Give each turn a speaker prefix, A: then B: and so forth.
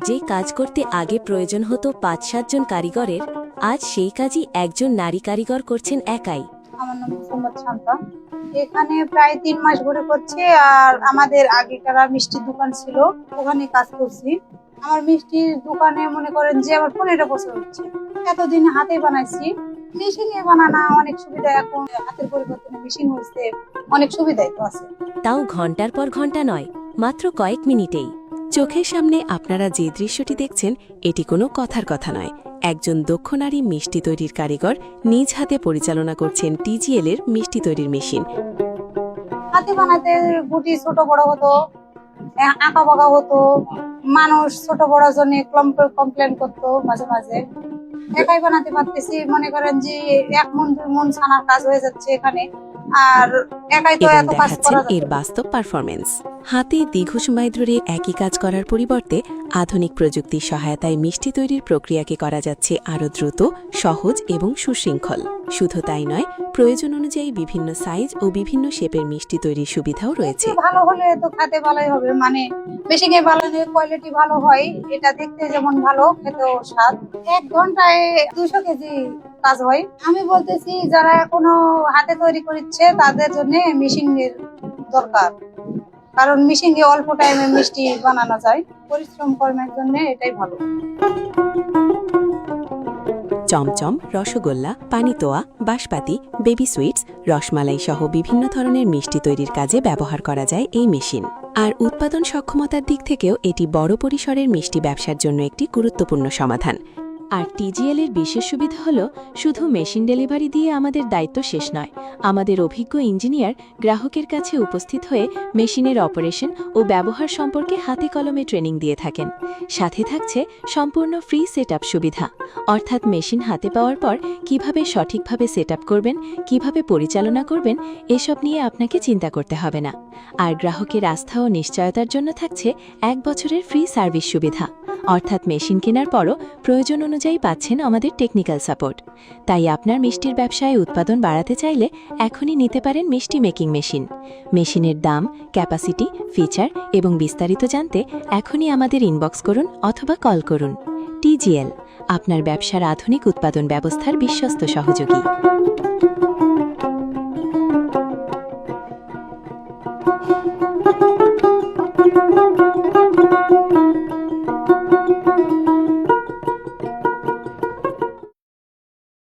A: যে কাজ করতে আগে প্রয়োজন হতো ৫-৭ জন কারিগরের, আজ সেই কাজই একজন নারী কারিগর করছেন একাই।
B: আমার নাম মোহাম্মদ শান্তা। এখানে প্রায় ৩ মাস ধরে করছি। আর আমাদের আগেকার মিষ্টির দোকান ছিল, ওখানে কাজ করছি। আমার মিষ্টির দোকানে মনে করেন যে আমার ১৫ বছর হচ্ছে। এতদিন হাতে বানাইছি, মেশিনে বানানো অনেক সুবিধা। এখন হাতের পরিবর্তনে মেশিন হয়েছে, অনেক সুবিধাই তো আছে।
A: তাও ঘন্টার পর ঘন্টা নয়, মাত্র কয়েক মিনিটেই। চোখের সামনে আপনারা যে দৃশ্যটি দেখছেন, এটি কোনো কথার কথা নয়। একজন দক্ষ নারী মিষ্টি তৈরির কারিগর নিজ হাতে পরিচালনা করছেন টিজিএল এর মিষ্টি তৈরির মেশিন।
B: হাতে বানাতে গুটি ছোট বড় হতো, আঁকা বাঁকা হতো, মানুষ ছোট বড় জন্য কমপ্লেন করতো মাঝে মাঝে। একাই বানাতে পারতেছি, মনে করেন যে ১ মণ ২ মণ ছানার কাজ হয়ে যাচ্ছে এখানে। আর একাই তো
A: এবং
B: এত কাজ
A: দেখাচ্ছেন
B: করা
A: এর বাস্তব পারফরমেন্স। হাতে দীর্ঘ সময় ধরে একই কাজ করার পরিবর্তে আধুনিক প্রযুক্তির সহায়তায় মিষ্টি তৈরির প্রক্রিয়াকে করা যাচ্ছে আরও দ্রুত, সহজ এবং সুশৃঙ্খল। শুধু তাই নয়, প্রয়োজন অনুযায়ী বিভিন্ন সাইজ ও বিভিন্ন শেপের মিষ্টি তৈরির সুবিধাও রয়েছে।
B: ভালো হলে তো খেতে ভালোই হবে, মানে মেশিনে বানালে কোয়ালিটি ভালো হয়। এটা দেখতে যেমন ভালো, খেতেও স্বাদ। ১ ঘন্টায় ২০০ কেজি কাজ হয়। আমি বলতেছি যারা এখনো হাতে তৈরি করছে তাদের জন্য মেশিনের দরকার, কারণ মেশিনে অল্প টাইমে মিষ্টি বানানো যায়। পরিশ্রম কর্মের জন্য এটাই ভালো।
A: চমচম, রসগোল্লা, পানিতোয়া, বাঁশপাতি, বেবি সুইটস, রসমালাই সহ বিভিন্ন ধরনের মিষ্টি তৈরির কাজে ব্যবহার করা যায় এই মেশিন। আর উৎপাদন সক্ষমতার দিক থেকেও এটি বড় পরিসরের মিষ্টি ব্যবসার জন্য একটি গুরুত্বপূর্ণ সমাধান। আর টিজিএল এর বিশেষ সুবিধা হল, শুধু মেশিন ডেলিভারি দিয়ে আমাদের দায়িত্ব শেষ নয়। আমাদের অভিজ্ঞ ইঞ্জিনিয়ার গ্রাহকের কাছে উপস্থিত হয়ে মেশিনের অপারেশন ও ব্যবহার সম্পর্কে হাতে কলমে ট্রেনিং দিয়ে থাকেন। সাথে থাকছে সম্পূর্ণ ফ্রি সেটআপ সুবিধা, অর্থাৎ মেশিন হাতে পাওয়ার পর কিভাবে সঠিকভাবে সেটআপ করবেন, কিভাবে পরিচালনা করবেন, এসব নিয়ে আপনাকে চিন্তা করতে হবে না। আর গ্রাহকের আস্থা ও নিশ্চয়তার জন্য থাকছে ১ বছরের ফ্রি সার্ভিস সুবিধা, অর্থাৎ মেশিন কেনার পরও প্রয়োজন অনুযায়ী পাচ্ছেন আমাদের টেকনিক্যাল সাপোর্ট। তাই আপনার মিষ্টির ব্যবসায় উৎপাদন বাড়াতে চাইলে এখনই নিতে পারেন মিষ্টি মেকিং মেশিন। মেশিনের দাম, ক্যাপাসিটি, ফিচার এবং বিস্তারিত জানতে এখনই আমাদের ইনবক্স করুন অথবা কল করুন। টিজিএল, আপনার ব্যবসার আধুনিক উৎপাদন ব্যবস্থার বিশ্বস্ত সহযোগী।